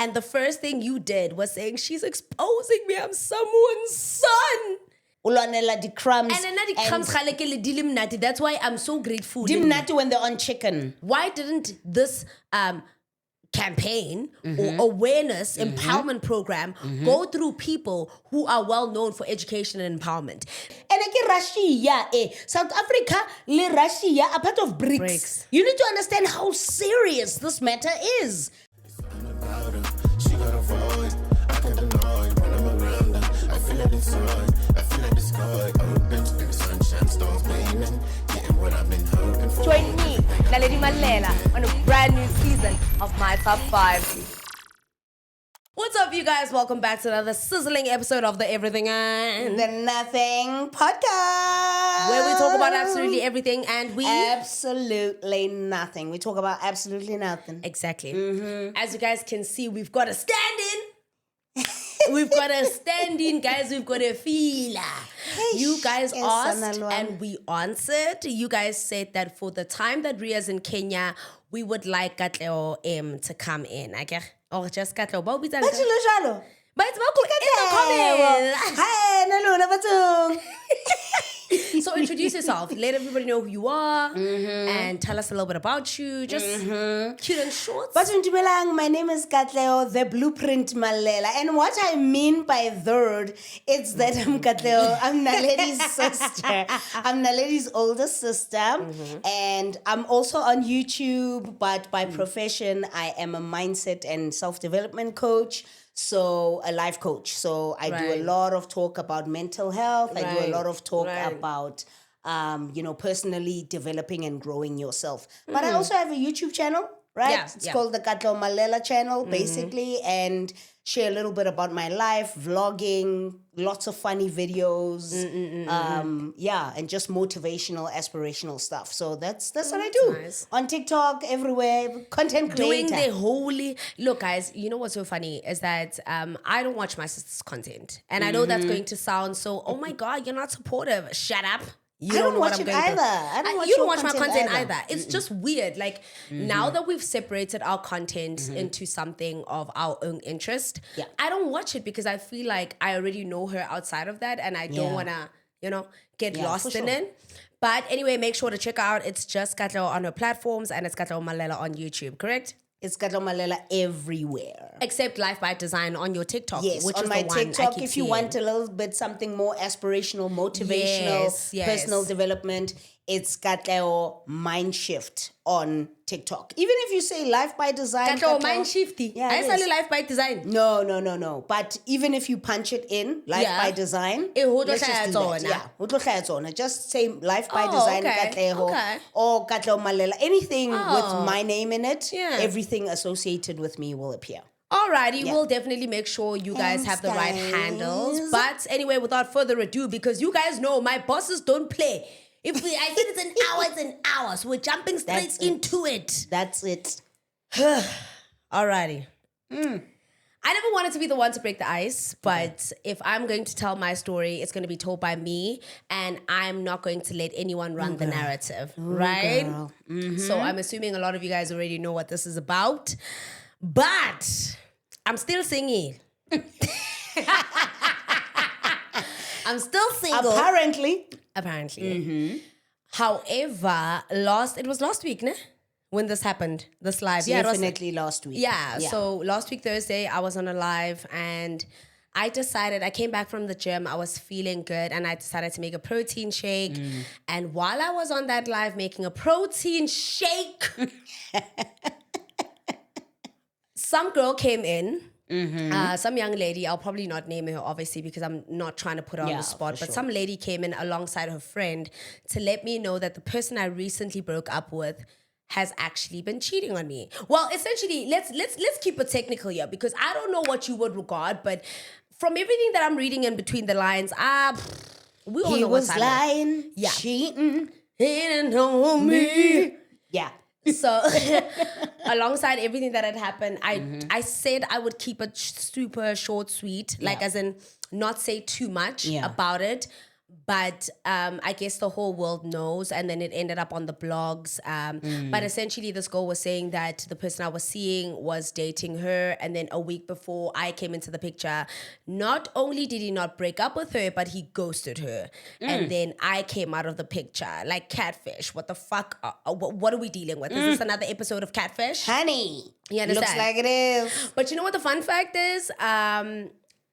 And the first thing you did was saying, she's exposing me. I'm someone's son. Ulwanela di crumbs. And then it comes dimnati. That's why I'm so grateful. Dimnati when they're on chicken. Why didn't this campaign or awareness empowerment program go through people who are well known for education and empowerment? And again, Russia, South Africa, le Russia are part of BRICS. You need to understand how serious this matter is. She got a void, I can't deny when I'm around her. I feel it inside, I feel like the sky opens and the sunshine starts beaming, getting what I've been hoping for. Join me, Naledi Mallela, on a brand new season of My Top 5. What's up, you guys? Welcome back to another sizzling episode of the Everything and The Nothing Podcast, where we talk about absolutely everything and we absolutely nothing. We talk about absolutely nothing. Exactly. As you guys can see, we've got a stand-in. We've got a stand-in, guys. We've got a feeler. You guys asked and we answered. You guys said that for the time that Ria's in Kenya, we would like Katleo M to come in. Okay? Or just Katleo. But it's welcome in the comments. Hi, Naluna Batung. So introduce yourself. Let everybody know who you are and tell us a little bit about you. Just cute and short. My name is Katleo, the Blueprint Mallela. And what I mean by third, it's that I'm Katleo. I'm Naledi's sister. I'm Naledi's older sister. And I'm also on YouTube, but by profession, I am a mindset and self-development coach. So a life coach. So I do a lot of talk about mental health. I do a lot of talk about, personally developing and growing yourself. But I also have a YouTube channel, right? Yeah, it's called the Katleo Mallela channel, basically, and share a little bit about my life, vlogging, lots of funny videos, and just motivational, aspirational stuff. So that's what I do. Nice. On TikTok, everywhere, content creator. Doing the holy... Look, guys, you know what's so funny is that I don't watch my sister's content. And I know that's going to sound so, oh my God, you're not supportive. Shut up. I don't watch it either. I don't watch your my content either. either. It's just weird. Like now that we've separated our content into something of our own interest, I don't watch it because I feel like I already know her outside of that and I don't want to, get lost in it. But anyway, make sure to check out. It's just Katleo on her platforms and it's Katleo Mallela on YouTube, correct? It's Katleo Mallela everywhere. Except Life by Design on your TikTok. Yes, which on is my the one I TikTok, keep if you seeing. want a little bit something more aspirational, motivational, Yes. personal development, it's Katleo Mindshift on TikTok. Even if you say Life by Design. Katleo Mind Shifty. Yeah, I it saw is. Life by Design. No. But even if you punch it in, Life by Design, let's just do that. Yeah, ho tlo hlaya tsona. Just say Life by Design, Katleo, or Katleo Mallela. Anything with my name in it, everything associated with me will appear. Alrighty, we'll definitely make sure you guys have the right handles. But anyway, without further ado, because you guys know my bosses don't play. If I said it's an hour, it's an hour. So we're jumping straight into it. That's it. Alrighty. I never wanted to be the one to break the ice, but if I'm going to tell my story, it's going to be told by me, and I'm not going to let anyone run the narrative, right? So I'm assuming a lot of you guys already know what this is about, but I'm still singing. I'm still single. Apparently. However, it was last week, ne? When this happened, this live. Definitely last week. Yeah, so last week, Thursday, I was on a live and I came back from the gym, I was feeling good and I decided to make a protein shake. And while I was on that live making a protein shake, some girl came in, some young lady, I'll probably not name her obviously because I'm not trying to put her on the spot, but some lady came in alongside her friend to let me know that the person I recently broke up with has actually been cheating on me. Well, essentially, let's keep it technical here because I don't know what you would regard, but from everything that I'm reading in between the lines, we all know what's happening. He was lying, cheating. He didn't know me. Yeah. So, alongside everything that had happened, I said I would keep it super short, sweet, like as in not say too much about it. but I guess the whole world knows, and then it ended up on the blogs. But essentially, this girl was saying that the person I was seeing was dating her, and then a week before I came into the picture, not only did he not break up with her, but he ghosted her. And then I came out of the picture like catfish. What the fuck? What are we dealing with? Is this another episode of Catfish? Honey, You understand? looks like it is. But you know what the fun fact is? I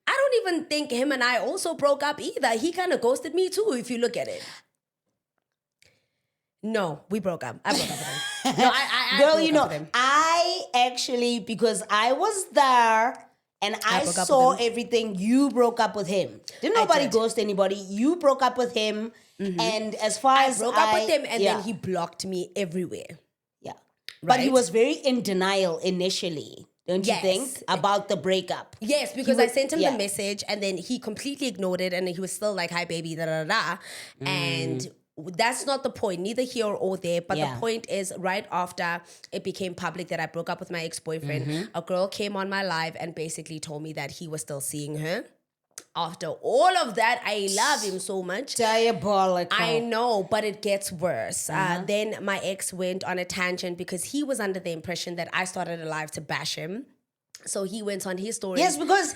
don't even think him and I also broke up either. He kind of ghosted me too, if you look at it. No, we broke up. I broke up with him. No, I Girl, broke you up know, with him. I actually, because I was there and I broke up saw with him. everything, you broke up with him. Didn't nobody did. ghost anybody. You broke up with him. And as far I as broke up with him, and yeah, then he blocked me everywhere. yeah. But he Right? was very in denial initially, don't you Yes. think, about the breakup? Yes, because was- I sent him yeah. the message, and then he completely ignored it, and he was still like, "Hi, baby," da da da. And that's not the point, neither here or there. But Yeah. the point is, right after it became public that I broke up with my ex-boyfriend, a girl came on my live and basically told me that he was still seeing her. After all of that, I love him so much. Diabolical. I know, but it gets worse. Then my ex went on a tangent because he was under the impression that I started a live to bash him. So he went on his story. Yes, because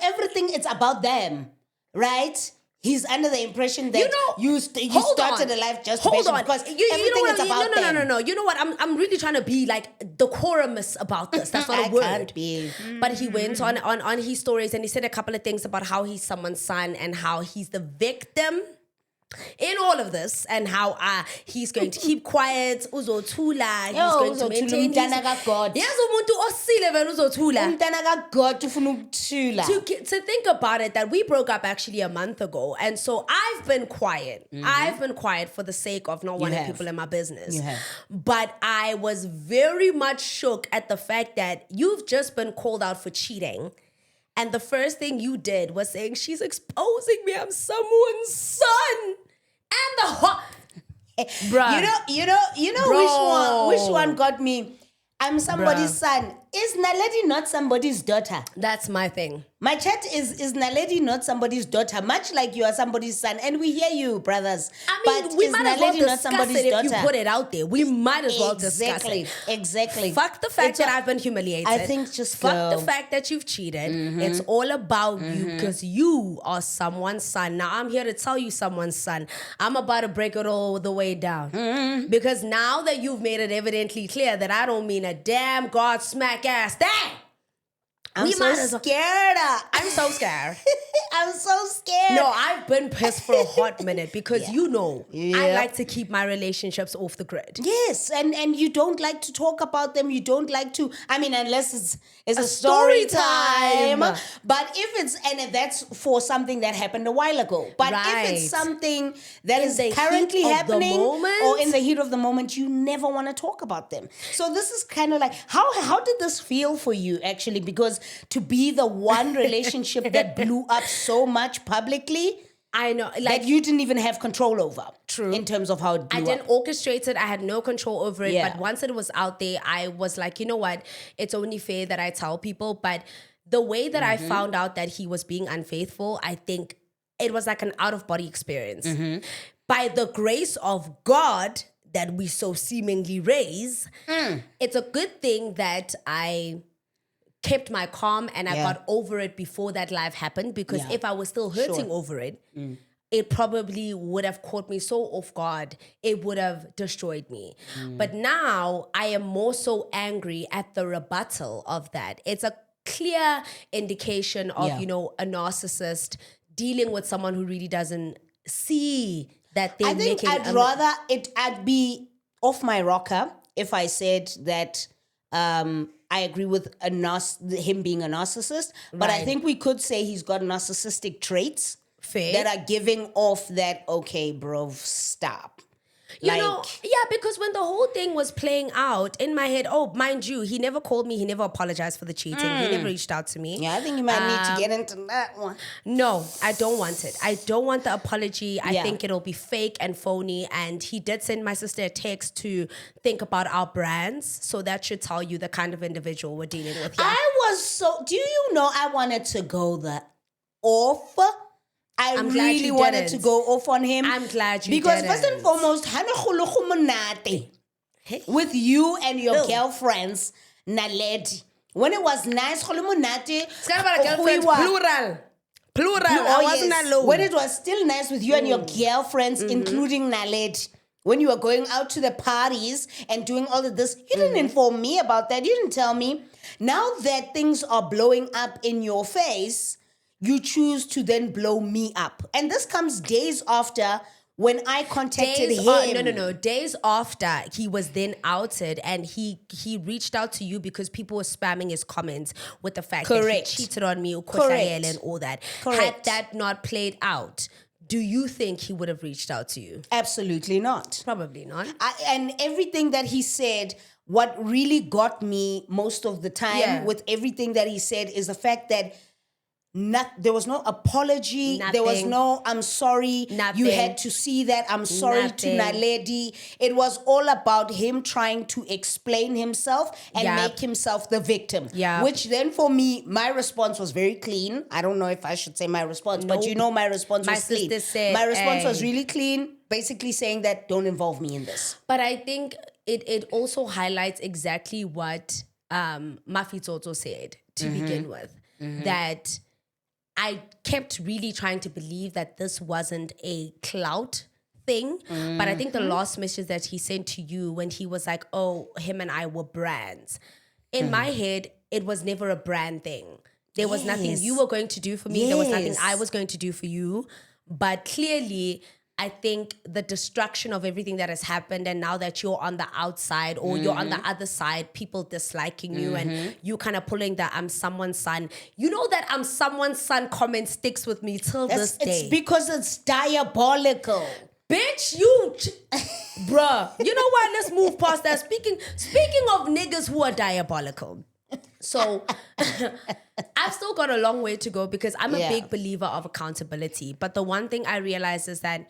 everything it's about them, right? He's under the impression that you hold started on. a life just Hold based on. because You know everything what? is about them. No. You know what? I'm really trying to be like decorumous about this. That's not a I word. can't be. But he went on his stories and he said a couple of things about how he's someone's son and how he's the victim in all of this, and how he's going to keep quiet. Uzothula. He's going to uzothula, maintain umntana kaGod. Yes, umuntu osile vele uzothula. Umntana kaGod ufuna ukuthula. To think about it, that we broke up actually a month ago, and so I've been quiet. I've been quiet for the sake of not wanting have. people in my business. You have. But I was very much shook at the fact that you've just been called out for cheating. And the first thing you did was saying, she's exposing me, I'm someone's son. And the Bruh. You know Bro. which one got me? I'm somebody's son. Is Naledi not somebody's daughter? That's my thing. My chat is Naledi not somebody's daughter? Much like you are somebody's son, and we hear you, brothers. I mean, but we is might as well Naledi not discuss somebody's it if daughter? you put it out there. We might as well discuss it. Exactly. Fuck the fact It's that a- I've been humiliated. I think just fuck go. the fact that you've cheated. It's all about you because you are someone's son. Now I'm here to tell you someone's son. I'm about to break it all the way down because now that you've made it evidently clear that I don't mean a damn God smack ass thing. I'm We so might as well- scared. I'm so scared. I'm so scared. No, I've been pissed for a hot minute because I Yeah. like to keep my relationships off the grid. Yes, and you don't like to talk about them. You don't like to. I mean, unless it's a story story time. time. But if it's and that's for something that happened a while ago. But if Right. it's something that In is the heat currently of the happening moment? or in the heat of the moment, you never want to talk about them. So this is kind of like how did this feel for you actually? Because to be the one relationship that blew up so much publicly. I know, That you didn't even have control over. True. In terms of how it blew I didn't up. orchestrate it. I had no control over it. Yeah. But once it was out there, I was like, you know what? It's only fair that I tell people. But the way that I found out that he was being unfaithful, I think it was like an out-of-body experience. By the grace of God that we so seemingly raise, it's a good thing that I kept my calm and I Yeah. got over it before that live happened, because Yeah. if I was still hurting over it, it probably would have caught me so off guard. It would have destroyed me. But now I am more so angry at the rebuttal of that. It's a clear indication of, Yeah. a narcissist dealing with someone who really doesn't see that they're I think making I'd be off my rocker if I said that I agree with him being a narcissist, but I Right. think we could say he's got narcissistic traits fair. that are giving off that, okay, bro, stop. Yeah, because when the whole thing was playing out in my head, mind you, he never called me, he never apologized for the cheating, he never reached out to me. Yeah, I think you might need to get into that one. No, I don't want it. I don't want the apology. I Yeah. think it'll be fake and phony. And he did send my sister a text to think about our brands. So that should tell you the kind of individual we're dealing with here. Do you know I wanted to go the off I I'm glad really you wanted to didn't. go off on him. I'm glad you because didn't. first and foremost, hana khulugu monate Hey. with you and your Ew. girlfriends, Naledi. When it was nice, khulu monate. It's not about a girlfriend, plural. I wasn't alone. When it was still nice with you and your girlfriends, including Naledi. When you were going out to the parties and doing all of this, you didn't inform me about that. You didn't tell me. Now that things are blowing up in your face, you choose to then blow me up. And this comes days after when I contacted him. No. Days after he was then outed, and he reached out to you because people were spamming his comments with the fact that he cheated on me, Correct. and all that. Correct. Had that not played out, do you think he would have reached out to you? Absolutely not. Probably not. And everything that he said, what really got me most of the time with everything that he said is the fact that there was no apology. Nothing. There was no, I'm sorry. Nothing. You had to see that. I'm sorry Nothing. to Naledi. It was all about him trying to explain himself and make himself the victim. Yeah. Which then for me, my response was very clean. I don't know if I should say my response, but you know my response was clean. My response was really clean, basically saying that don't involve me in this. But I think it also highlights exactly what Mafitoto said to begin with. That I kept really trying to believe that this wasn't a clout thing. But I think the last message that he sent to you when he was like, oh, him and I were brands. In my head, it was never a brand thing. There was nothing you were going to do for me. There was nothing I was going to do for you. But clearly, I think the destruction of everything that has happened, and now that you're on the outside or you're on the other side, people disliking you and you kind of pulling that I'm someone's son. You know that I'm someone's son comment sticks with me till this day. It's because it's diabolical. Bitch, bruh. You know what? Let's move past that. Speaking of niggas who are diabolical. So I've still got a long way to go because I'm a big believer of accountability. But the one thing I realize is that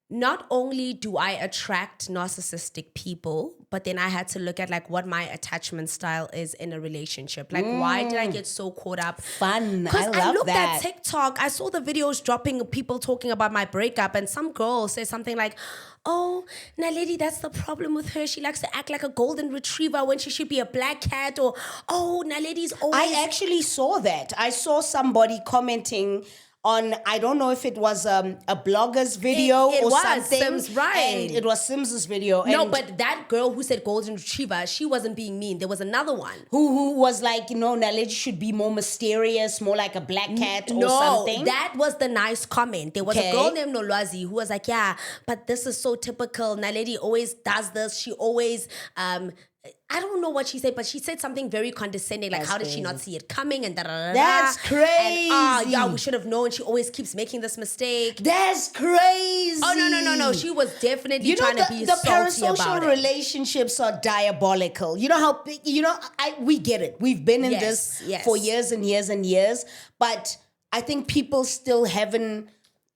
not only do I attract narcissistic people, but then I had to look at like what my attachment style is in a relationship. Like, why did I get so caught up? Fun. Because I looked that. at TikTok, I saw the videos dropping, people talking about my breakup, and some girl said something like, oh, Naledi, that's the problem with her. She likes to act like a golden retriever when she should be a black cat. Or, oh, Naledi's always... I actually saw that. I saw somebody commenting on, I don't know if it was a blogger's video it or was something. Sims, right. And it was Sims's video. No, and but that girl who said golden retriever, she wasn't being mean. There was another one. Who was like, Naledi should be more mysterious, more like a black cat or something. No, that was the nice comment. There was a girl named Nolwazi who was like, yeah, but this is so typical. Naledi always does this. She always... I don't know what she said, but she said something very condescending, like, how did she not see it coming? And da-da-da-da. That's crazy. And, yeah, we should have known. She always keeps making this mistake. That's crazy. Oh, no. She was definitely trying to be salty about it. The parasocial relationships are diabolical. You know how, we get it. We've been in this for years and years and years. But I think people still haven't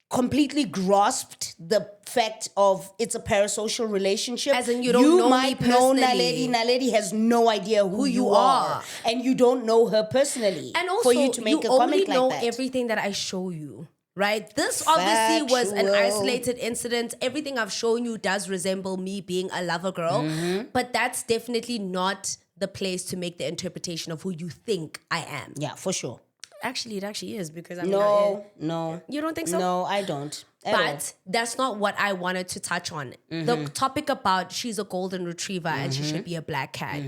completely grasped the fact of it's a parasocial relationship. As in you don't know might me know personally. Naledi has no idea who you are. And you don't know her personally. And also, for you to make a comment like that. you only know everything that I show you. Right? This obviously was an isolated incident. Everything I've shown you does resemble me being a lover girl. But that's definitely not the place to make the interpretation of who you think I am. Yeah, for sure. Actually, it actually is because I mean, no. You don't think so? No, I don't. But that's not what I wanted to touch on. The topic about she's a golden retriever and she should be a black cat.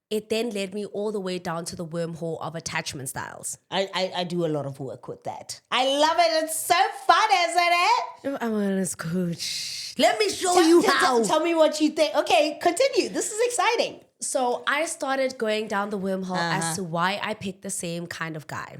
It then led me all the way down to the wormhole of attachment styles. I do a lot of work with that. I love it. It's so fun, isn't it? I'm a wellness coach. Let me show you how. Tell me what you think. Okay, continue. This is exciting. So I started going down the wormhole as to why I picked the same kind of guy.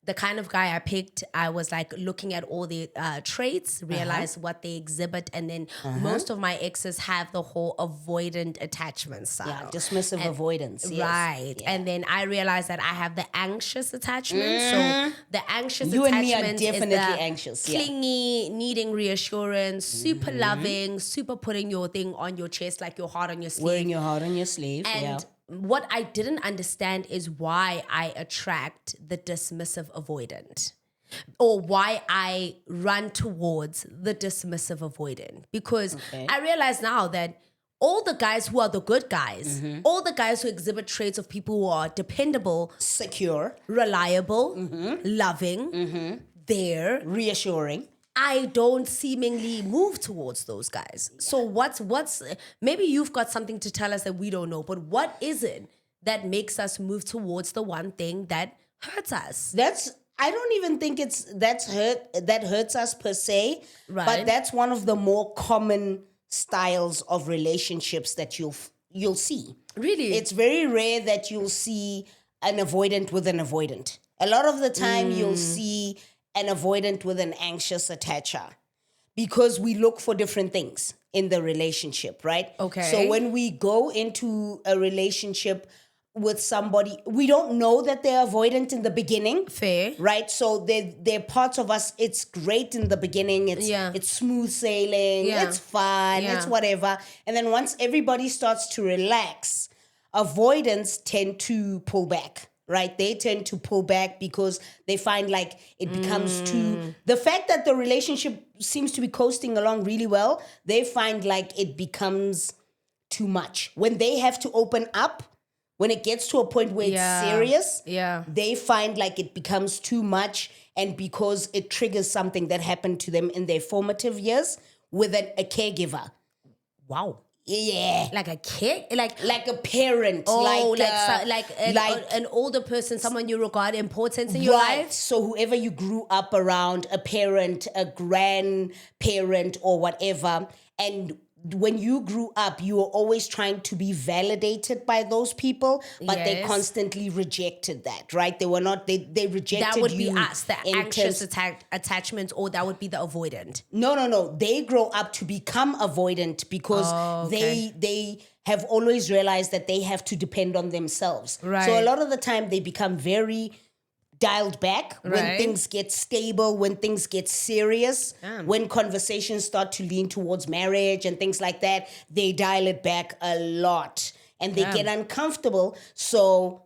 The kind of guy I picked, I was like looking at all the traits, realize what they exhibit, and then most of my exes have the whole avoidant attachment style. Yeah, dismissive avoidance. Yes. Right. Yeah. And then I realized that I have the anxious attachment. So the anxious you attachment and me are definitely is the anxious. clingy, needing reassurance, super loving, super putting your thing on your chest, like your heart on your sleeve. Wearing your heart on your sleeve. And what I didn't understand is why I attract the dismissive avoidant. or why I run towards the dismissive avoidant. Because I realize now that all the guys who are the good guys, all the guys who exhibit traits of people who are dependable, secure, reliable, loving, there, reassuring. I don't seemingly move towards those guys. So what's maybe you've got something to tell us that we don't know, but what is it that makes us move towards the one thing that hurts us? I don't even think that hurts us per se, Right. but that's one of the more common styles of relationships that you'll see. Really? It's very rare that you'll see an avoidant with an avoidant. A lot of the time you'll see an avoidant with an anxious attacher because we look for different things in the relationship, right? Okay. So when we go into a relationship with somebody, we don't know that they're avoidant in the beginning. Fair. Right? So they're parts of us. It's great in the beginning. It's smooth sailing. Yeah. It's fun. Yeah. It's whatever. And then once everybody starts to relax, avoidants tend to pull back. Right? They tend to pull back because they find like it becomes too... The fact that the relationship seems to be coasting along really well, they find like it becomes too much. When they have to open up, when it gets to a point where it's serious, they find like it becomes too much, and because it triggers something that happened to them in their formative years with a caregiver. Wow. Yeah. Like a kid? Like a parent. like an older person, someone you regard important in your right. life? So whoever you grew up around, a parent, a grandparent or whatever, and when you grew up, you were always trying to be validated by those people, but they constantly rejected that, right? They were not, they rejected you. That would be us, the anxious attachment, or that would be the avoidant. No. They grow up to become avoidant because they have always realized that they have to depend on themselves. Right. So a lot of the time they become very dialed back when things get stable, when things get serious, when conversations start to lean towards marriage and things like that, they dial it back a lot and they get uncomfortable. So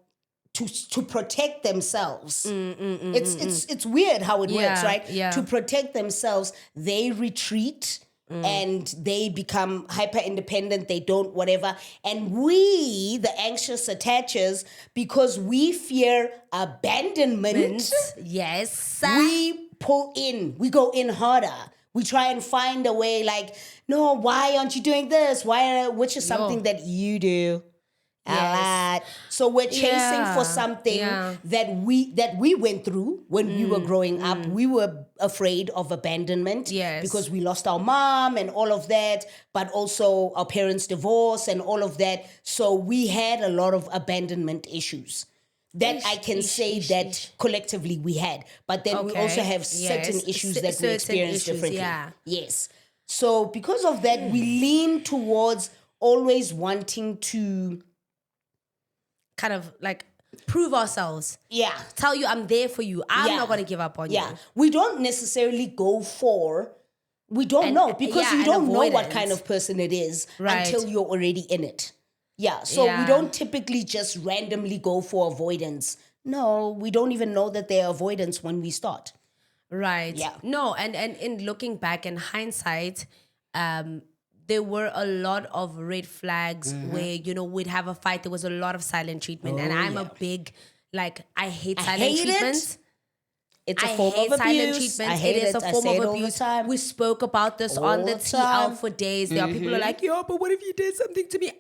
to protect themselves, it's weird how it works, right? Yeah. To protect themselves, they retreat. And they become hyper independent, they don't whatever. And we, the anxious attachers, because we fear abandonment, we pull in, we go in harder. We try and find a way like, no, why aren't you doing this? Which is something that you do. A lot. So we're chasing for something that we went through when we were growing up. We were afraid of abandonment because we lost our mom and all of that, but also our parents' divorce and all of that. So we had a lot of abandonment issues that I can say that collectively we had. But then we also have certain issues that we experience differently. Yes. So because of that, we lean towards always wanting to kind of like prove ourselves. Yeah. Tell you I'm there for you. I'm not going to give up on you. Yeah. We don't necessarily go for, we don't know because you don't know what kind of person it is until you're already in it. Yeah. So we don't typically just randomly go for avoidance. No, we don't even know that they're avoidance when we start. Right. Yeah. No, and in looking back in hindsight, there were a lot of red flags where, we'd have a fight. There was a lot of silent treatment. And I'm a big, I hate silent treatment. It's a form of abuse. I hate it. It is a form of abuse. We spoke about this on the TL for days. There are people who are like, yo, but what if you did something to me?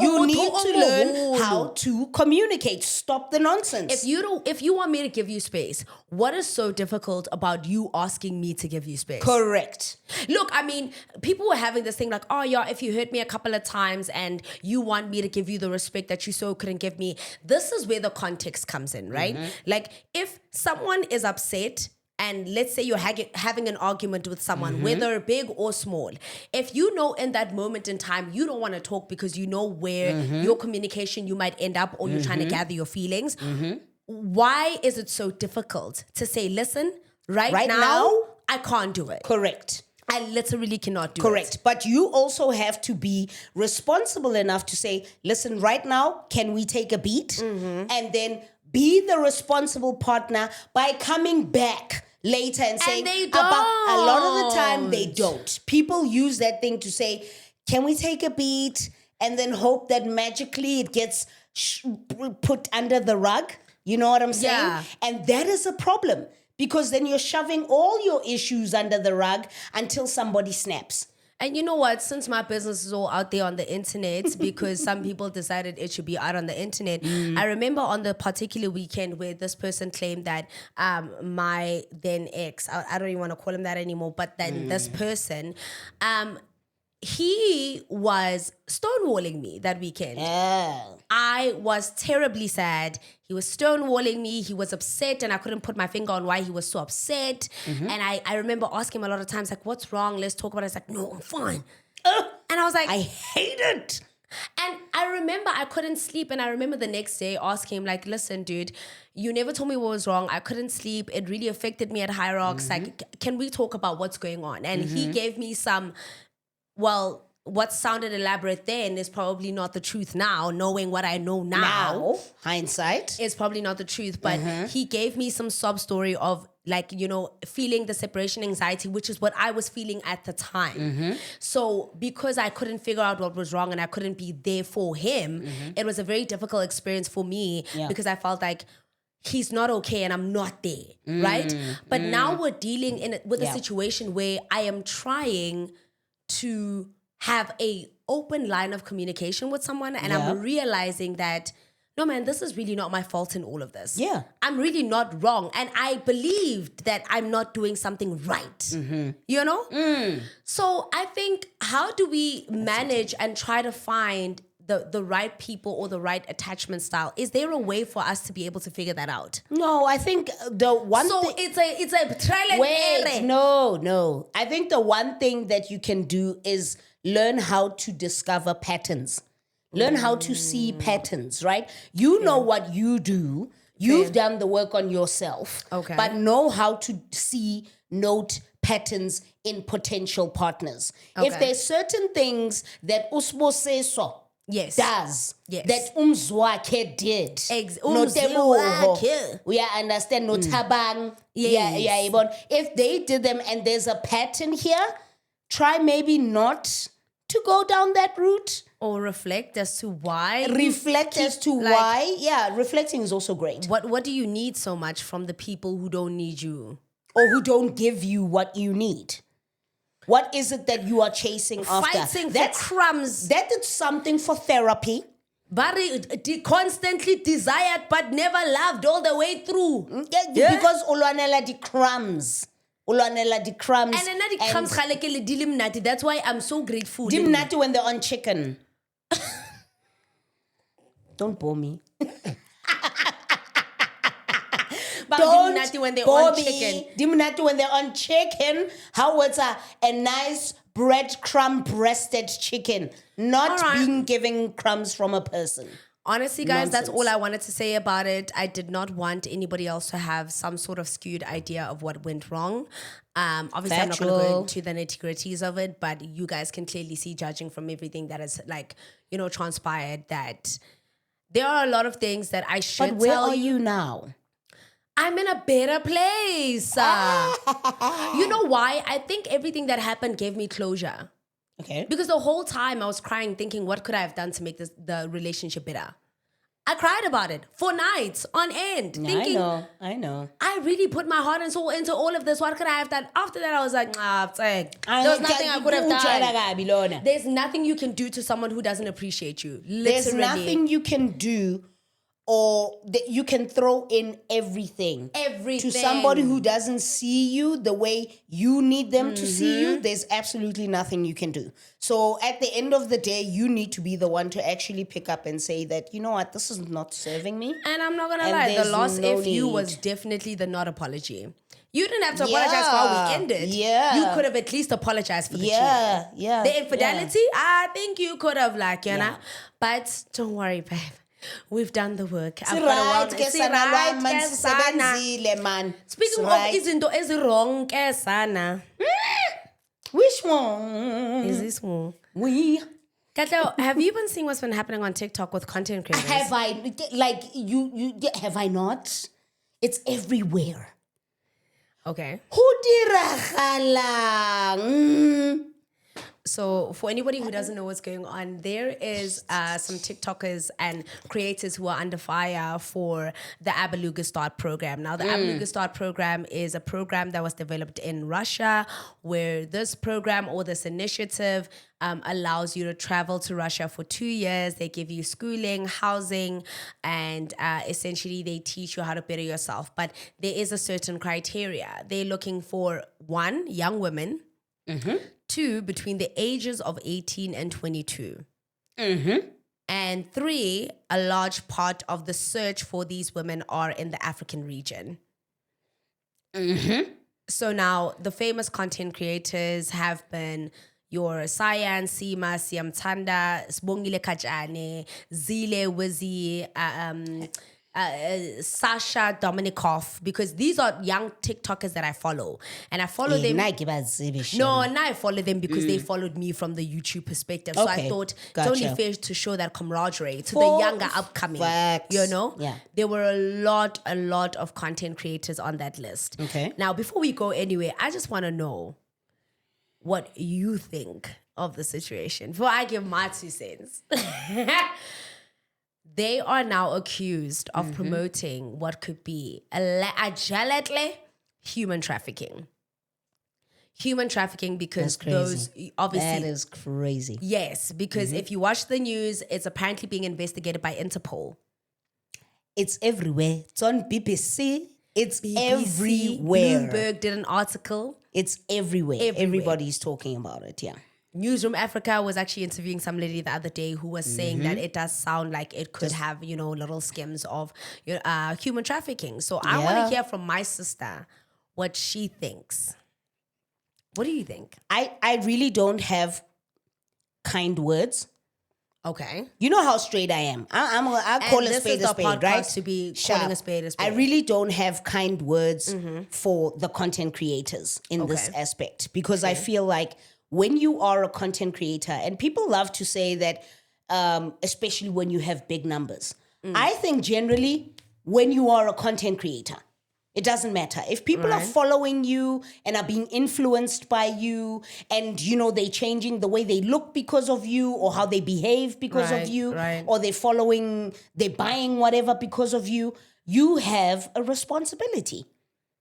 You need to learn how to communicate. Stop the nonsense. If you want me to give you space, what is so difficult about you asking me to give you space? Correct. Look, I mean, people were having this thing like, oh yeah, if you hurt me a couple of times and you want me to give you the respect that you so couldn't give me, this is where the context comes in, right? Like if someone is upset and let's say you're having an argument with someone, whether big or small, if you know in that moment in time you don't want to talk because you know where your communication you might end up or you're trying to gather your feelings, why is it so difficult to say, listen, right now I can't do it. Correct. I literally cannot do Correct. it. But you also have to be responsible enough to say, listen, right now, can we take a beat? And then be the responsible partner by coming back later and saying, they a lot of the time, don't. they don't. People use that thing to say, can we take a beat? And then hope that magically it gets put under the rug. You know what I'm saying? Yeah. And that is a problem. Because then you're shoving all your issues under the rug until somebody snaps. And you know what? Since my business is all out there on the internet, because some people decided it should be out on the internet, I remember on the particular weekend where this person claimed that my then ex, I don't even want to call him that anymore, but then this person, he was stonewalling me that weekend. I was terribly sad. He was stonewalling me. He was upset, and I couldn't put my finger on why he was so upset. And I remember asking him a lot of times, like, what's wrong? Let's talk about it. He's like, no, I'm fine. And I was like, I hate it. And I remember I couldn't sleep, and I remember the next day asking him, like, listen, dude, you never told me what was wrong. I couldn't sleep. It really affected me at High Rocks. Like, can we talk about what's going on? And he gave me some, well, what sounded elaborate then is probably not the truth now, knowing what I know now. Hindsight. It's probably not the truth, but he gave me some sob story of, like, you know, feeling the separation anxiety, which is what I was feeling at the time. So because I couldn't figure out what was wrong and I couldn't be there for him, it was a very difficult experience for me because I felt like he's not okay and I'm not there, right? But now we're dealing with a situation where I am trying to have a open line of communication with someone, and I'm realizing that, no, man, this is really not my fault in all of this. Yeah. I'm really not wrong. And I believed that I'm not doing something right. You know? So I think, how do we manage and try to find the right people or the right attachment style? Is there a way for us to be able to figure that out? No, I think the one So thing... it's a trial and error. No. I think the one thing that you can do is learn how to discover patterns. Learn how to see patterns, right? You know what you do. You've done the work on yourself. Okay. But know how to note patterns in potential partners. If there's certain things that Usbo says so, does, that Umzwake did. Umzwake. We understand, no tabang. If they did them and there's a pattern here, try maybe not to go down that route. Or reflect as to why. Why. Yeah, reflecting is also great. What do you need so much from the people who don't need you? Or who don't give you what you need? What is it that you are chasing after? Fighting for crumbs. That is something for therapy. Barry constantly desired but never loved all the way through. Because ulwanela the crumbs. And then crumbs, that's why I'm so grateful. Dimnati when they're on chicken. Don't bore me. Dimnati when they're on chicken. Dimnati when they're on chicken. How was a nice breadcrumb breasted chicken, not being given crumbs from a person. Honestly, guys, that's all I wanted to say about it. I did not want anybody else to have some sort of skewed idea of what went wrong. Obviously, I'm not going to go into the nitty-gritties of it, but you guys can clearly see, judging from everything that has, like, you know, transpired, that there are a lot of things that I should tell you. But where are you now? I'm in a better place. You know why? I think everything that happened gave me closure. Okay. Because the whole time I was crying, thinking, what could I have done to make the relationship better? I cried about it for nights on end. Thinking, I know. I really put my heart and soul into all of this. What could I have done? After that, I was like, there was nothing I could have done. There's nothing you can do to someone who doesn't appreciate you. Literally. There's nothing you can do, or you can throw in everything to somebody who doesn't see you the way you need them to see you. There's absolutely nothing you can do. So at the end of the day, you need to be the one to actually pick up and say that, you know what, this is not serving me. And I'm not gonna lie, the lost FU was definitely the not apology. You didn't have to apologize for how we ended. You could have at least apologized for the cheating. The infidelity, I think you could have, like, you know. But don't worry, babe. We've done the work. Speaking of izinto ezirong ke sana. Which one? Is this one? We. Katla, have you been seeing what's been happening on TikTok with content creators? Have I? Like, you have I not? It's everywhere. Okay. Who diragalang? So for anybody who doesn't know what's going on, there is some TikTokers and creators who are under fire for the Abeluga Start program. Now, the Abeluga Start program is a program that was developed in Russia, where this program or this initiative allows you to travel to Russia for 2 years. They give you schooling, housing, and essentially they teach you how to better yourself. But there is a certain criteria. They're looking for 1, young women, 2, between the ages of 18 and 22. And 3, a large part of the search for these women are in the African region. So now the famous content creators have been your Cyan, Sima, Siamtanda, Sbongile Kajane, Zile Wizzy, Sasha Dominikov, because these are young TikTokers that I follow. And I follow them. I follow them because they followed me from the YouTube perspective. So I thought it's only fair to show that camaraderie to the younger upcoming. You know? Yeah. There were a lot of content creators on that list. Okay. Now, before we go anywhere, I just want to know what you think of the situation. Before I give my 2 cents. They are now accused of promoting what could be allegedly human trafficking. Human trafficking because those obviously... That is crazy. Yes, because if you watch the news, it's apparently being investigated by Interpol. It's everywhere. It's on BBC. It's BBC, everywhere. Bloomberg did an article. It's everywhere. Everybody's talking about it, yeah. Newsroom Africa was actually interviewing some lady the other day who was saying that it does sound like it could have, little skims of human trafficking. So I want to hear from my sister what she thinks. What do you think? I really don't have kind words. Okay. You know how straight I am. I call a spade a spade, right? To be calling a spade a spade. I really don't have kind words for the content creators in this aspect because I feel like when you are a content creator, and people love to say that, especially when you have big numbers. I think generally when you are a content creator, it doesn't matter. If people are following you and are being influenced by you and, they're changing the way they look because of you or how they behave because of you or they're buying whatever because of you, you have a responsibility.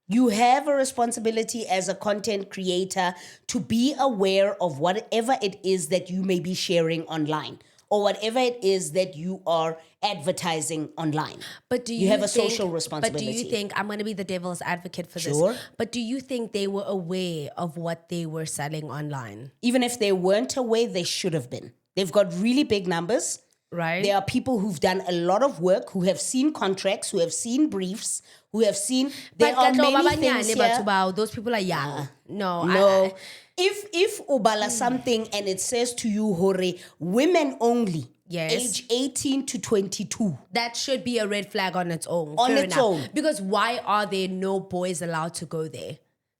You have a responsibility as a content creator to be aware of whatever it is that you may be sharing online or whatever it is that you are advertising online. But do you have a social responsibility. But do you think, I'm going to be the devil's advocate for this, but do you think they were aware of what they were selling online? Even if they weren't aware, they should have been. They've got really big numbers. Right. There are people who've done a lot of work, who have seen contracts, who have seen briefs, who have seen... There are many things here. Those people are young. No. If ubala something and it says to you, Hore, women only, age 18 to 22. That should be a red flag on its own. Own. Because why are there no boys allowed to go there?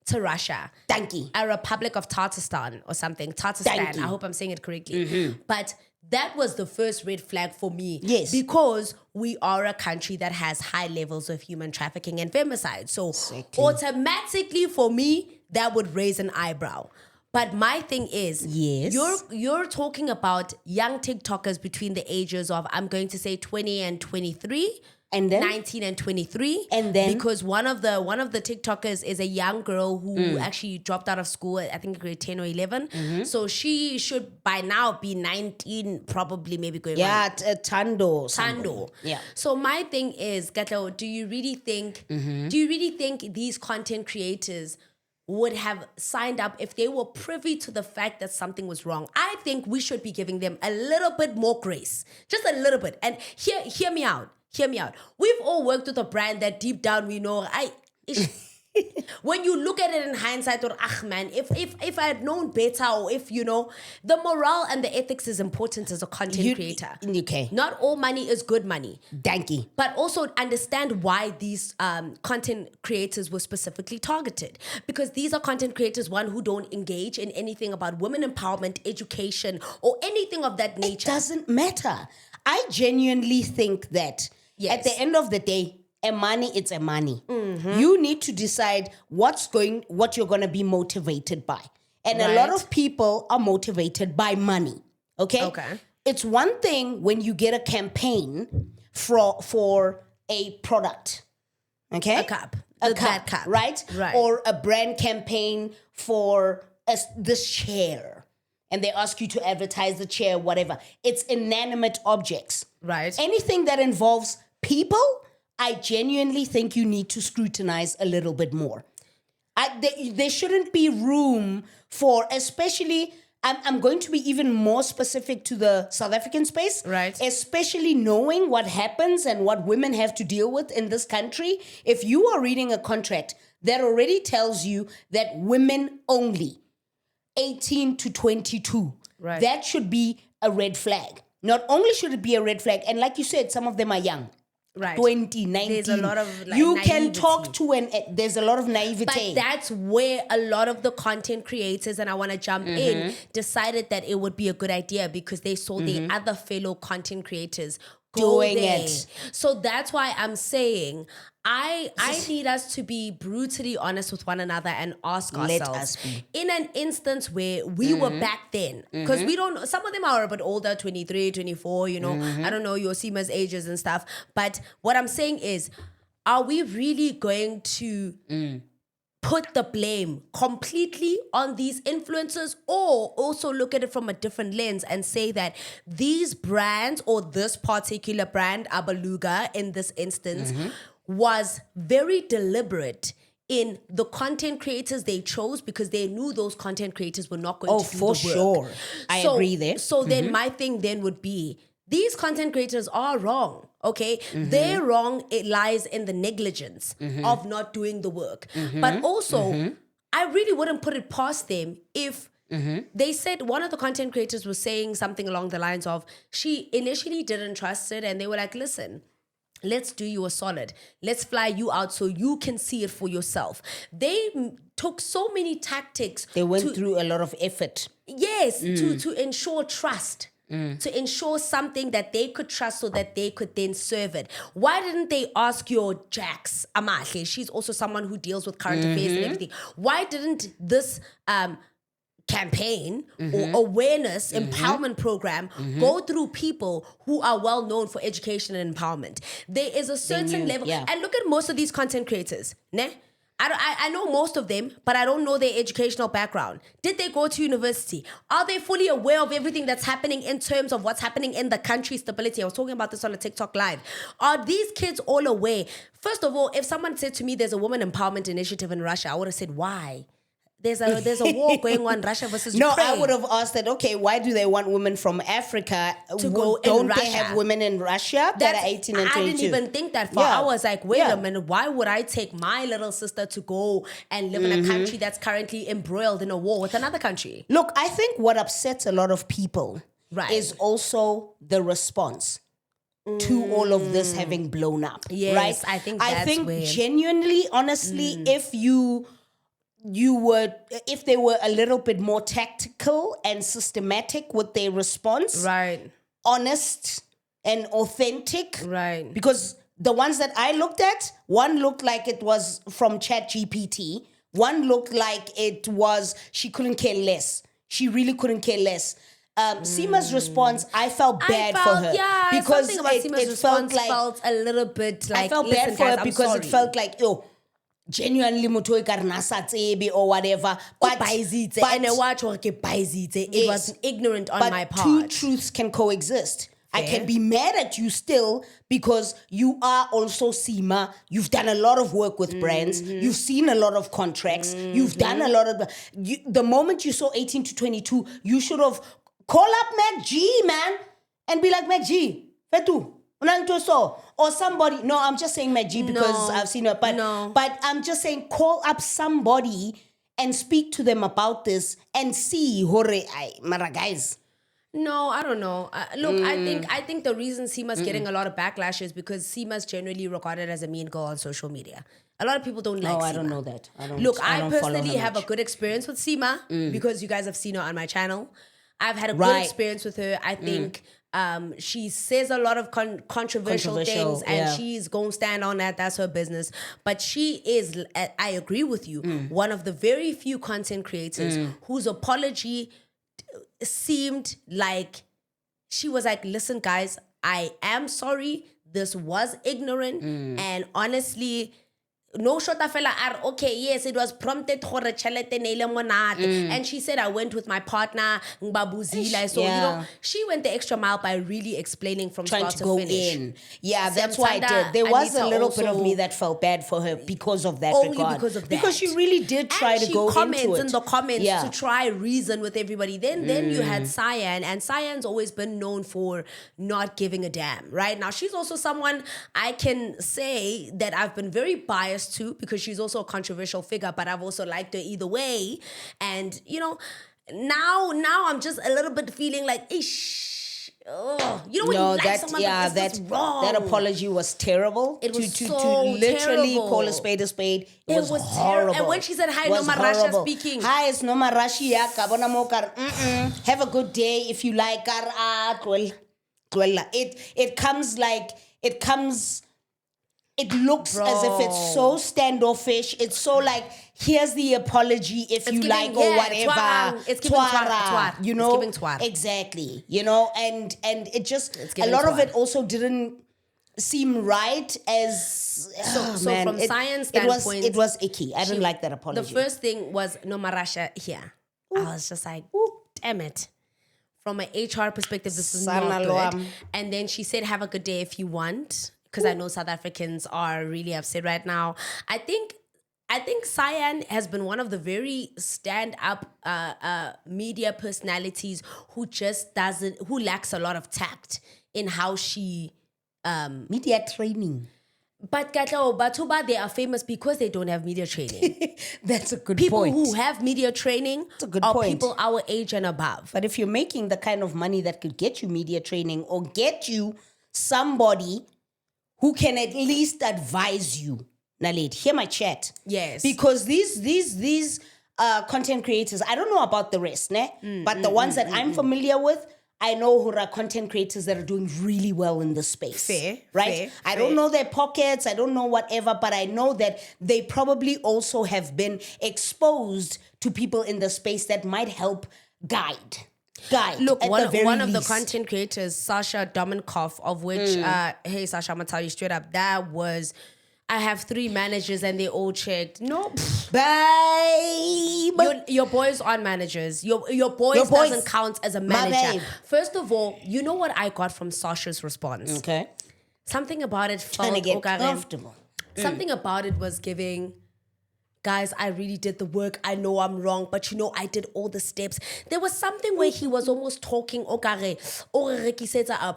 To Russia. Thank you. A Republic of Tatarstan or something. Tatarstan. I hope I'm saying it correctly. But that was the first red flag for me. Yes. Because we are a country that has high levels of human trafficking and femicide. So automatically for me, that would raise an eyebrow. But my thing is, you're talking about young TikTokers between the ages of, I'm going to say 20 and 23. And then 19 and 23. And then because one of the TikTokers is a young girl who actually dropped out of school at, I think, grade 10 or 11. So she should by now be 19, probably maybe going on. Tando. Yeah. So my thing is, Gatlo, do you really think these content creators would have signed up if they were privy to the fact that something was wrong? I think we should be giving them a little bit more grace. Just a little bit. And hear me out. Hear me out. We've all worked with a brand that deep down we know, When you look at it in hindsight, or man, if I had known better, or if the morale and the ethics is important as a content creator. Okay. Not all money is good money. Danky. But also understand why these content creators were specifically targeted. Because these are content creators, one, who don't engage in anything about women empowerment, education, or anything of that nature. It doesn't matter. I genuinely think that at the end of the day, it's a money. Mm-hmm. You need to decide what you're going to be motivated by. And a lot of people are motivated by money. Okay? It's one thing when you get a campaign for a product. Okay? A cup. That cup. Right? Or a brand campaign for this chair. And they ask you to advertise the chair, whatever. It's inanimate objects. Right. Anything that involves people, I genuinely think you need to scrutinize a little bit more. There shouldn't be room for, especially, I'm going to be even more specific to the South African space. Right. Especially knowing what happens and what women have to deal with in this country. If you are reading a contract that already tells you that women only, 18 to 22, that should be a red flag. Not only should it be a red flag, and like you said, some of them are young. Right. 20, 19. There's a lot of you naivety. Can talk to there's a lot of naivete. But that's where a lot of the content creators, and I want to jump in, decided that it would be a good idea because they saw the other fellow content creators doing it. So that's why I'm saying I need us to be brutally honest with one another and ask ourselves, in an instance where we were back then, because we don't, some of them are a bit older, 23, 24, I don't know your Seema's ages and stuff. But what I'm saying is, are we really going to put the blame completely on these influencers, or also look at it from a different lens and say that these brands, or this particular brand, Abaluga in this instance, was very deliberate in the content creators they chose because they knew those content creators were not going to do the work. Sure. I agree there. So then my thing then would be, these content creators are wrong, okay? Their wrong, it lies in the negligence of not doing the work. But also, I really wouldn't put it past them if they said, one of the content creators was saying something along the lines of, she initially didn't trust it and they were like, listen, let's do you a solid. Let's fly you out so you can see it for yourself. They took so many tactics. They went through a lot of effort. Yes, to ensure trust. To ensure something that they could trust so that they could then serve it. Why didn't they ask your Jax Amahle? She's also someone who deals with current affairs and everything. Why didn't this campaign or awareness empowerment program go through people who are well known for education and empowerment? There is a certain level. And look at most of these content creators. Ne? I know most of them, but I don't know their educational background. Did they go to university? Are they fully aware of everything that's happening in terms of what's happening in the country, stability? I was talking about this on a TikTok live. Are these kids all aware? First of all, if someone said to me there's a woman empowerment initiative in Russia, I would have said, why? There's a war going on, Russia versus Ukraine. No, I would have asked that, okay, why do they want women from Africa to go Don't in they Russia? Have women in Russia that are 18 and 22? I didn't even think that far. I was like, wait a minute, why would I take my little sister to go and live in a country that's currently embroiled in a war with another country? Look, I think what upsets a lot of people is also the response to all of this having blown up. Yes, right? I think that's where... genuinely, honestly, if if they were a little bit more tactical and systematic with their response, honest and authentic, because the ones that I looked at, one looked like it was from ChatGPT, one looked like it was, she couldn't care less. She really couldn't care less. Seema's response, I felt bad for her. Yeah, because something about Seema's response felt a little bit like, I felt bad for her because it felt like, genuinely motho e ka re na sa tsebe or whatever, but it was ignorant on my part. Two truths can coexist. I can be mad at you still because you are also Seema. You've done a lot of work with brands. You've seen a lot of contracts. You've done a lot of... the moment you saw 18 to 22, you should have called up Mac G, man, and be like, Mac G, Fetu, Or somebody. No, I'm just saying my G because I've seen her. But I'm just saying call up somebody and speak to them about this and see, mara guys. No, I don't know. Look, I think the reason Seema's getting a lot of backlash is because Seema's generally regarded as a mean girl on social media. A lot of people don't like Seema. I don't know that. I personally have a good experience with Seema because you guys have seen her on my channel. I've had a good experience with her. I think she says a lot of controversial things and she's going to stand on that. That's her business. But she is, I agree with you, one of the very few content creators whose apology seemed like she was like, listen guys, I am sorry, this was ignorant and honestly no shota fela are okay, yes, it was prompted gore chelete neile monate. And she said I went with my partner Ngibabuzila. So you know, she went the extra mile by really explaining from trying start to go finish. in. Yeah, that's why I did. There was a little bit of me that felt bad for her because of that regard. Because of that. Because she really did try to go into it. And she comments in the comments to try reason with everybody. Then you had Cyan, and Cyan's always been known for not giving a damn, right? Now she's also someone I can say that I've been very biased to because she's also a controversial figure, but I've also liked her either way. And you know, now I'm just a little bit feeling like, ish. Oh, you know when you like someone, but it's just wrong. That apology was terrible. It was to terrible. literally call a spade a spade. It was horrible. And when she said hi, Noma Rasha speaking. Hi, it's Noma Rashi. Have a good day if you like. It comes like it comes. It looks as if it's so standoffish. It's so like, here's the apology if you like or whatever. Twang. It's giving twar. You know? It's giving twar. Exactly. You know, and it just, a lot of it also didn't seem right as... So from science standpoint... It was icky. I didn't like that apology. The first thing was Noma Rasha here. I was just like, damn it. From an HR perspective, this is not good. And then she said, have a good day if you want. Because I know South Africans are really upset right now. I think Cyan has been one of the very stand-up media personalities who lacks a lot of tact in how she... media training. But Batuba, they are famous because they don't have media training. That's a good people point. People who have media training are people our age and above. But if you're making the kind of money that could get you media training or get you somebody... who can at least advise you, Naledi, hear my chat. Yes. Because these content creators, I don't know about the rest, but the ones that I'm familiar with, I know who are content creators that are doing really well in this space. Fair. Right? I don't know their pockets, I don't know whatever, but I know that they probably also have been exposed to people in the space that might help guide. Look, one of the content creators, Sasha Dominkoff, of which, hey Sasha, I'm gonna tell you straight up, that was, I have 3 managers and they all checked. No, babe. Your boys aren't managers. Your boys doesn't count as a manager. First of all, you know what I got from Sasha's response? Okay. Something about it felt trying to get comfortable. Something about it was giving, guys, I really did the work. I know I'm wrong, but you know, I did all the steps. There was something where he was almost talking, a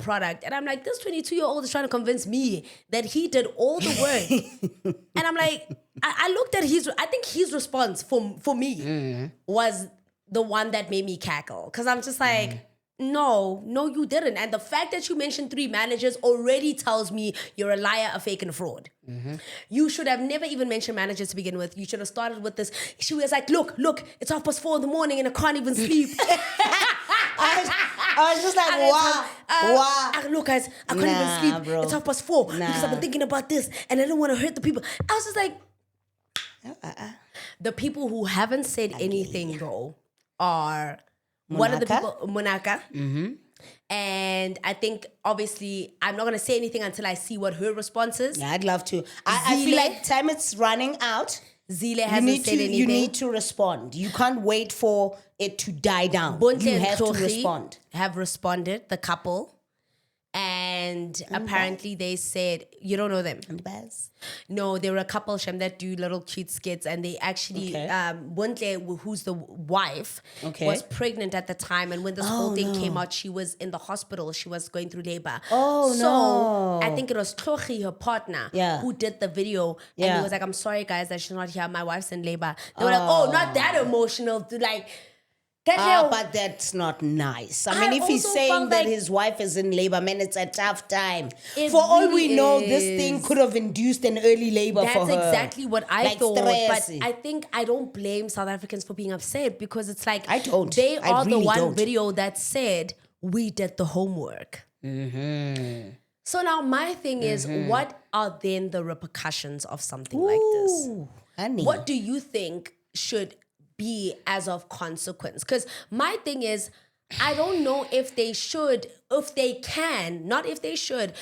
product. And I'm like, this 22-year-old is trying to convince me that he did all the work. And I'm like, I looked at I think his response for me was the one that made me cackle. Because I'm just like, no, you didn't. And the fact that you mentioned 3 managers already tells me you're a liar, a fake, and a fraud. You should have never even mentioned managers to begin with. You should have started with this. She was like, look, it's 4:30 in the morning and I can't even sleep. I was just like, wow. Look, guys, I can't even sleep. Bro. It's 4:30 because I've been thinking about this and I don't want to hurt the people. I was just like, the people who haven't said anything though are... one of the people, Monaka. And I think, obviously, I'm not going to say anything until I see what her response is. Yeah, I'd love to. I feel like time it's running out. Zile hasn't said anything. You need to respond. You can't wait for it to die down. You have to respond. Have responded, the couple. And and apparently they said, you don't know them. No, there were a couple Shem that do little cute skits, and they actually Wuntle, who's the wife, was pregnant at the time, and when this whole thing came out, she was in the hospital. She was going through labor. So I think it was Tlochi, her partner, who did the video, and he was like, "I'm sorry, guys, that she's not here. My wife's in labor." They were like, "Oh, not that emotional." Like. But that's not nice. I mean, if he's saying that his wife is in labor, man, it's a tough time. For all we know, this thing could have induced an early labor for her. That's exactly what I thought. Stress. But I don't blame South Africans for being upset, because it's like I don't. They I are really the one don't. video that said we did the homework. So now my thing is, what are then the repercussions of something like this? Honey. What do you think should be as of consequence? Because my thing is, I don't know if they should, if they can, not if they should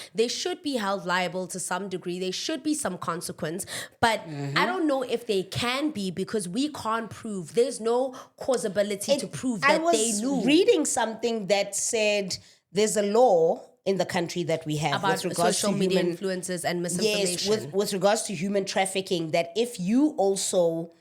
be held liable to some degree. There should be some consequence, but I don't know if they can be, because we can't prove. There's no causability to prove that they knew. I was reading something that said there's a law in the country that we have about with regards social to media human influencers and misinformation. Yes, with regards to human trafficking, that if you also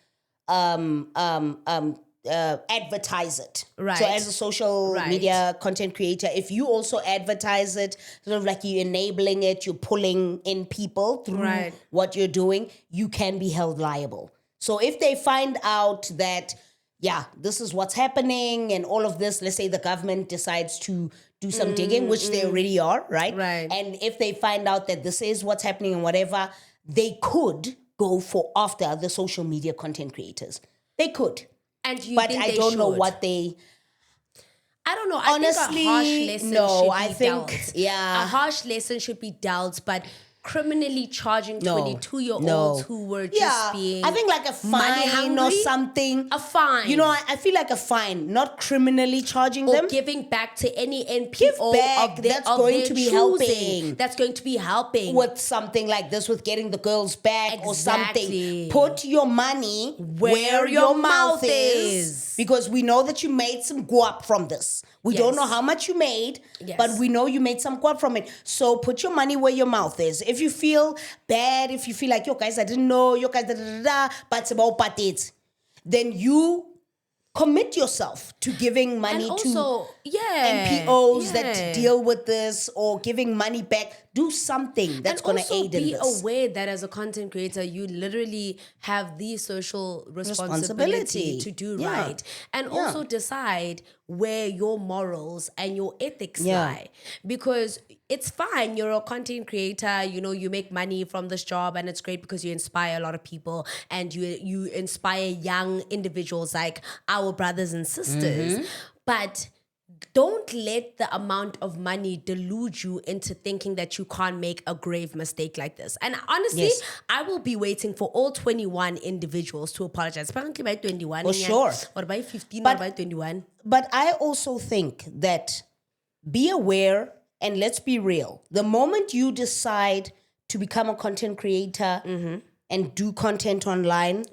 advertise it. Right. So as a social media content creator, if you also advertise it, sort of like you're enabling it, you're pulling in people through what you're doing, you can be held liable. So if they find out that, this is what's happening and all of this, let's say the government decides to do some digging, which they already are, right? And if they find out that this is what's happening and whatever, they could go for after the social media content creators. They could. And but I don't know what they... I don't know. Honestly, I think a harsh lesson should be dealt. Yeah. A harsh lesson should be dealt, but criminally charging 22-year-olds who were just being I think like a fine or something. A fine. You know, I feel like a fine, not criminally charging them. Or giving back to any NPO that's going to be helping. That's going to be helping. With something like this, with getting the girls back or something. Put your money where your mouth is. Because we know that you made some guap from this. We don't know how much you made, but we know you made some guap from it. So put your money where your mouth is. If you feel bad, if you feel like, yo guys, I didn't know, yo guys, but it's about it, then you commit yourself to giving money to NPOs that deal with this, or giving money back. Do something that's going to aid in this. And also be aware that as a content creator, you literally have the social responsibility to do right. And also decide where your morals and your ethics lie. Because it's fine, you're a content creator, you know, you make money from this job, and it's great because you inspire a lot of people, and you inspire young individuals like our brothers and sisters. But don't let the amount of money delude you into thinking that you can't make a grave mistake like this. And honestly, I will be waiting for all 21 individuals to apologize. Apparently by 21. For sure. Or by 15 or by 21. But I also think that be aware, and let's be real. The moment you decide to become a content creator and do content online,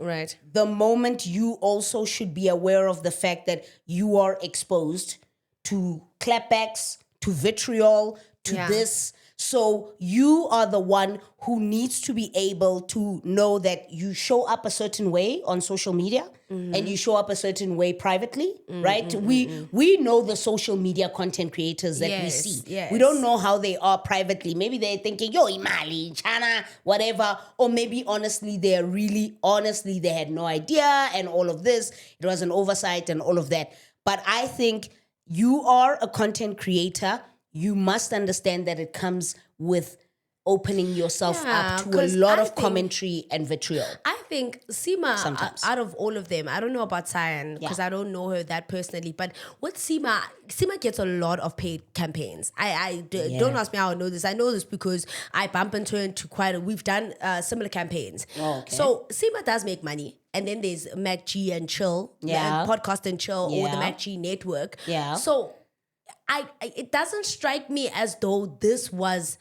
the moment you also should be aware of the fact that you are exposed to clapbacks, to vitriol, to this. So you are the one who needs to be able to know that you show up a certain way on social media and you show up a certain way privately, right? We know the social media content creators that we see. We don't know how they are privately. Maybe they're thinking, yo, imali, chana, whatever. Or maybe honestly, they had no idea and all of this. It was an oversight and all of that. But I think you are a content creator. You must understand that it comes with opening yourself up to a lot of commentary and vitriol. I think Seema, out of all of them, I don't know about Cyan because I don't know her that personally, but with Seema gets a lot of paid campaigns. Don't ask me how I know this. I know this because I bump into her we've done similar campaigns. So Seema does make money. And then there's Mac G and Chill, Podcast and Chill, or the Mac G Network. So it doesn't strike me as though this was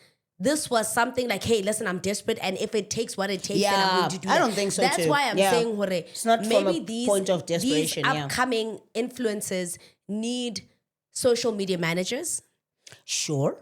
something like, hey, listen, I'm desperate, and if it takes what it takes, then I'm going to do that. I don't think so. That's why I'm saying, it's not from a point of desperation. These upcoming influencers need social media managers. Sure.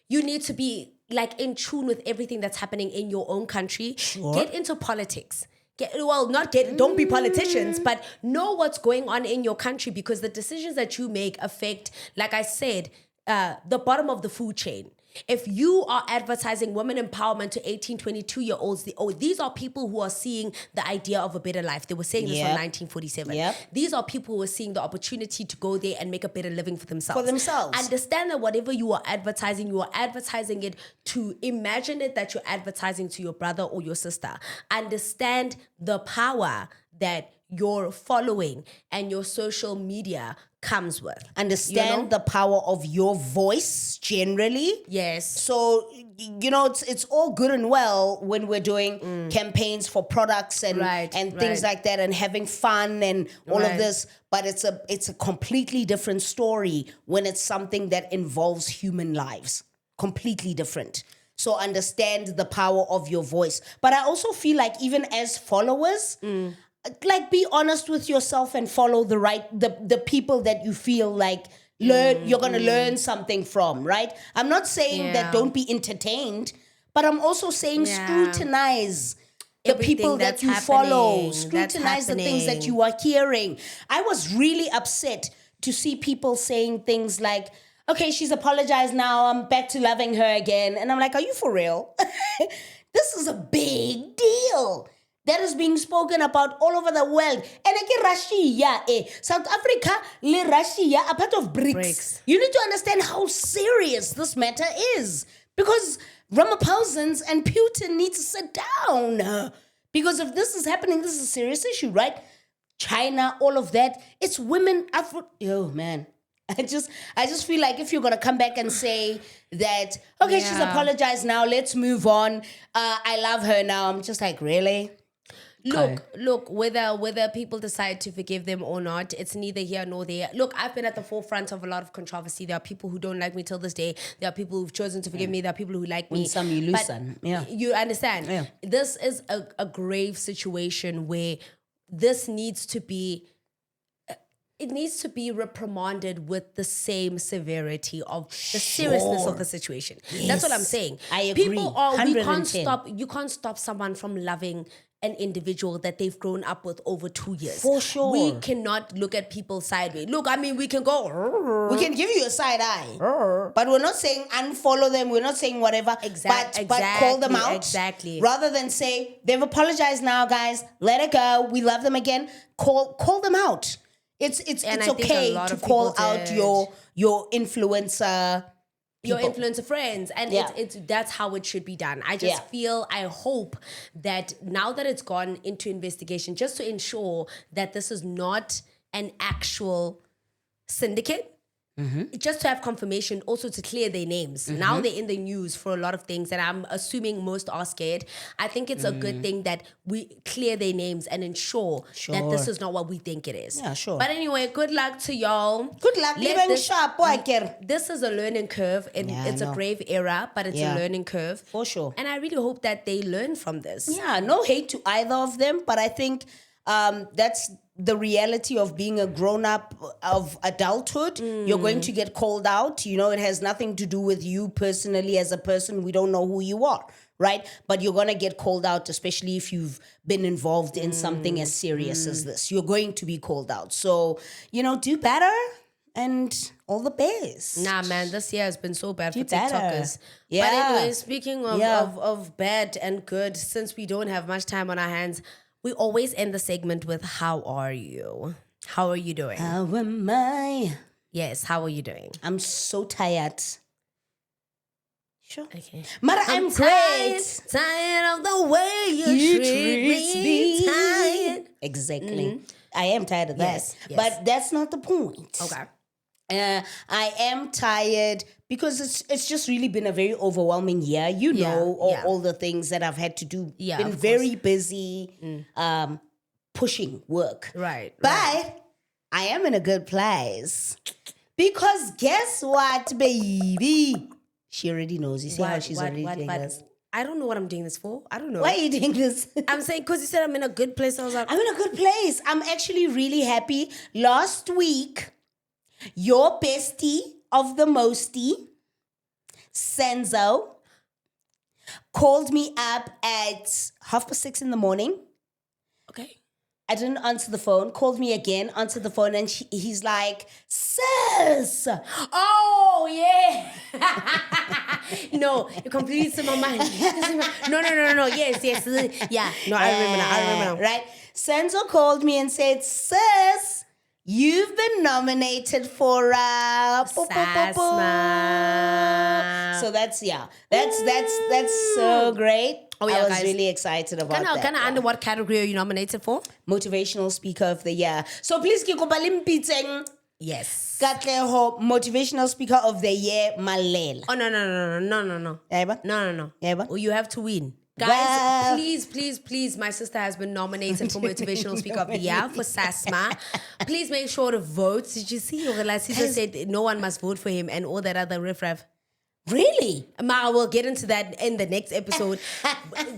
you need to be like in tune with everything that's happening in your own country. Sure. Get into politics. Don't be politicians, but know what's going on in your country, because the decisions that you make affect, like I said, the bottom of the food chain. If you are advertising women empowerment to 18, 22-year-olds, these are people who are seeing the idea of a better life. They were saying this from 1947. Yep. These are people who are seeing the opportunity to go there and make a better living for themselves. Understand that whatever you are advertising it to imagine it that you're advertising to your brother or your sister. Understand the power that your following and your social media comes with. Understand the power of your voice generally. Yes. So, it's all good and well when we're doing campaigns for products and things like that and having fun and all of this. But it's a completely different story when it's something that involves human lives. Completely different. So understand the power of your voice. But I also feel like even as followers, like be honest with yourself and follow the people that you feel like you're going to learn something from, right? I'm not saying that don't be entertained, but I'm also saying scrutinize the people that you follow, scrutinize the things that you are hearing. I was really upset to see people saying things like, okay, she's apologized now, I'm back to loving her again. And I'm like, are you for real? This is a big deal that is being spoken about all over the world. And again, Russia, South Africa, Russia are part of BRICS. You need to understand how serious this matter is. Because Ramapousans and Putin need to sit down. Because if this is happening, this is a serious issue, right? China, all of that. It's women, oh man. I just feel like if you're gonna come back and say that, okay, she's apologized now, let's move on. I love her now. I'm just like, really? Look, whether people decide to forgive them or not, it's neither here nor there. Look, I've been at the forefront of a lot of controversy. There are people who don't like me till this day. There are people who've chosen to forgive me. There are people who like me. Some you lose some. Yeah. You understand? Yeah. This is a grave situation where this needs to be... It needs to be reprimanded with the same severity of the seriousness of the situation. Yes. That's what I'm saying. I agree. You can't stop someone from loving an individual that they've grown up with over 2 years. For sure. We cannot look at people sideways. Look, I mean, we can go... We can give you a side eye. But we're not saying unfollow them. We're not saying whatever. But call them out. Exactly. Rather than say, they've apologized now, guys. Let it go. We love them again. Call them out. It's okay to call out your influencer people. Your influencer friends. And that's how it should be done. I just I hope that now that it's gone into investigation, just to ensure that this is not an actual syndicate, just to have confirmation, also to clear their names. Now they're in the news for a lot of things, and I'm assuming most are scared. I think it's a good thing that we clear their names and ensure that this is not what we think it is. Yeah, sure. But anyway, good luck to y'all. Good luck. This is a learning curve, and it's a grave era, but it's a learning curve. For sure. And I really hope that they learn from this. Yeah, no hate to either of them, but I think that's the reality of being a grown-up of adulthood. You're going to get called out. It has nothing to do with you personally as a person. We don't know who you are, right? But you're going to get called out, especially if you've been involved in something as serious as this. You're going to be called out. So, do better and all the best. Nah, man, this year has been so bad for better. TikTokers. Yeah. But anyway, speaking of bad and good, since we don't have much time on our hands, we always end the segment with, how are you? How are you doing? How am I? Yes, how are you doing? I'm so tired. Sure. Okay. Mara, I'm great. Tired of the way you treat me. Tired. Exactly. I am tired of that. Yes. But that's not the point. Okay. I am tired because it's just really been a very overwhelming year. All the things that I've had to do. Yeah, been very busy pushing work. Right. But I am in a good place. Because guess what, baby? She already knows. You see how she's already doing this? I don't know what I'm doing this for. I don't know. Why are you doing this? I'm saying because you said I'm in a good place. I was like, I'm in a good place. I'm actually really happy. Last week, your bestie of the mostie Senzo called me up at 6:30 in the morning. Okay. I didn't answer the phone. Called me again, answered the phone, and he's like, "Sis." Oh, yeah. No, you completely slipped my mind. No. Yes. Yeah. No, I remember now. Right? Senzo called me and said, "Sis, you've been nominated for Sasma." So that's so great. Oh, yeah, I was guys. really excited about that. Kind of under what category are you nominated for? Motivational Speaker of the Year. So please keep Yes. Katleho, Motivational Speaker of the Year, Mallela. Oh, no. No. Yeah, Oh, you have to win. Guys, Well. please, my sister has been nominated for Motivational Speaker of the Year for Sasma. Please make sure to vote. Did you see? He just said no one must vote for him and all that other riffraff. Really? Ma, we'll get into that in the next episode.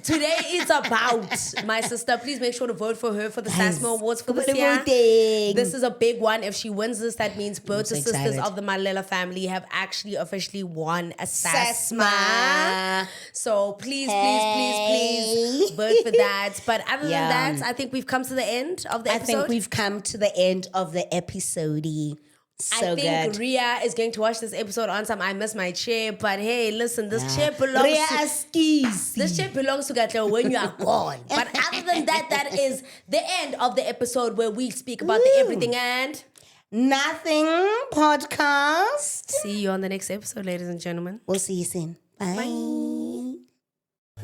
Today it's about my sister. Please make sure to vote for her for the Sasma Awards for this year. Voting. This is a big one. If she wins this, that means both so the sisters excited. of the Mallela family have actually officially won a Sasma. Sasma. So please Hey. vote for that. But other than Yeah. that, I think we've come to the end of the I episode. think we've come to the end of the episode. So I think good. Ria is going to watch this episode on time. I miss my chair, but hey, listen, this chair belongs Ria to Askis. this chair belongs to Gatlo when you are gone. But other than that, that is the end of the episode where we speak about the everything and Nothing podcast. see you on the next episode, ladies and gentlemen. We'll see you soon. Bye.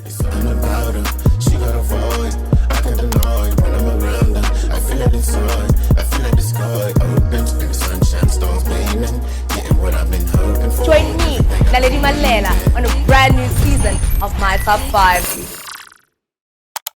It's something about her. She got a void. I can't deny it when I'm around her. I feel it inside. I feel like the sky opens and the sunshine starts beaming. Getting what I've been hoping for. Join me, Naledi Mallela, on a brand new season of My Top 5.